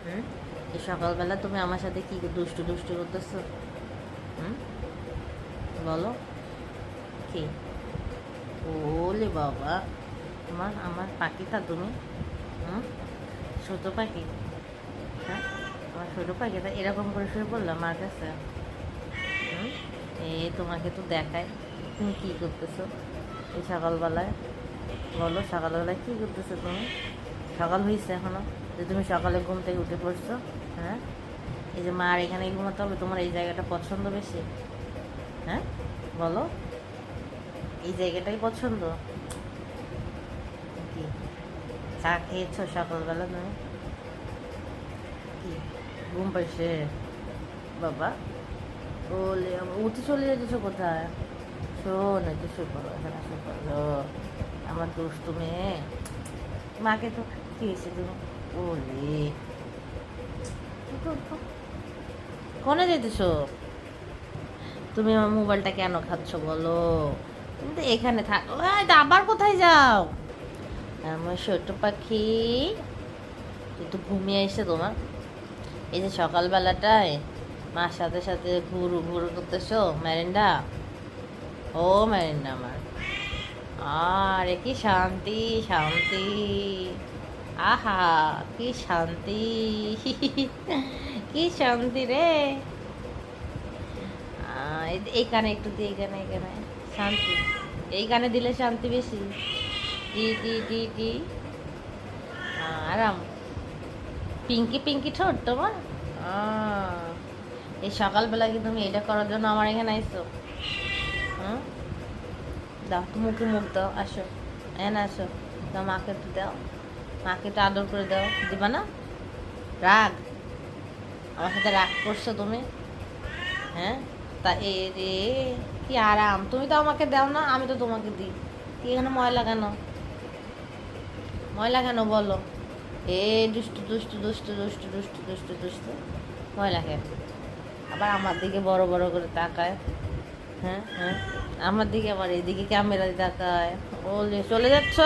হুম, এই সকালবেলা তুমি আমার সাথে কি দুষ্টু দুষ্টু করতেছো? হুম, বলো কি? ওলে বাবা, তোমার আমার পাখিটা তুমি। হুম, ছোট পাখি। হ্যাঁ, আমার ছোট পাখিটা এরকম করে শুয়ে পড়লাম মার কাছে। হুম, এ তোমাকে তো দেখায় তুমি কি করতেছো এই সকালবেলায়। বলো সকালবেলায় কি করতেছো তুমি? সকাল হয়েছে এখনো যে তুমি সকালে ঘুম থেকে উঠে পড়ছো? হ্যাঁ, এই যে মার এখানে ঘুমাতে হবে, তোমার এই জায়গাটা পছন্দ বেশি? হ্যাঁ, বলো, এই জায়গাটাই পছন্দ? কি চা খেয়েছো সকালবেলা তুমি? কি ঘুম পাইছে বাবা? বলে উঠে চলে যেতেছো কোথায়? শোন, একটু শুয়ে পড়ো, এখানে শুয়ে পড়ো আমার দুষ্টু মেয়ে। মাকে তো কি হয়েছে তুমি? ওরে, কোনে যেতেছো? তুমি আমার মোবাইলটা কেন খাচ্ছ বলো? তুমি তো এখানে থাকো, আবার কোথায় যাও? আমার ছোট পাখি, তুই তো ঘুমিয়ে এসে তোমার এই যে সকালবেলাটায় মার সাথে সাথে ঘুরু ঘুরু করতেছো ম্যারিন্ডা। ও ম্যারিন্ডা আমার, আরে কি শান্তি, শান্তি, আহা কি শান্তি, কি শান্তি রে। এই কানে একটু দিয়ে, এই কানে, এই কানে শান্তি, এই কানে দিলে শান্তি বেশি। টি টি টি টি, আরাম। পিঙ্কি পিঙ্কি ঠোঁট তোমার। আহ, এই সকালবেলা কি তুমি এটা করার জন্য আমার এখানে আইসো? হুম, দাও তো মুখে মুখ দাও, আসো এখানে আসো। দাও মাকে একটু দাও, মাকে একটু আদর করে দাও, দিবা না? রাগ, আমার সাথে রাগ করছো তুমি? হ্যাঁ, তা এ রে, কি আরাম, তুমি তো আমাকে দাও না, আমি তো তোমাকে দিই। কি এখানে ময়লা কেন? ময়লা কেন বলো? এ দুষ্টু দুষ্টু দুষ্টু দুষ্টু দুষ্টু দুষ্টু দুষ্টু, ময়লা কেন? আবার আমার দিকে বড় বড় করে তাকায়। হ্যাঁ হ্যাঁ, আমার দিকে, আমার এদিকে ক্যামেরা তাকায়। বলে চলে যাচ্ছ?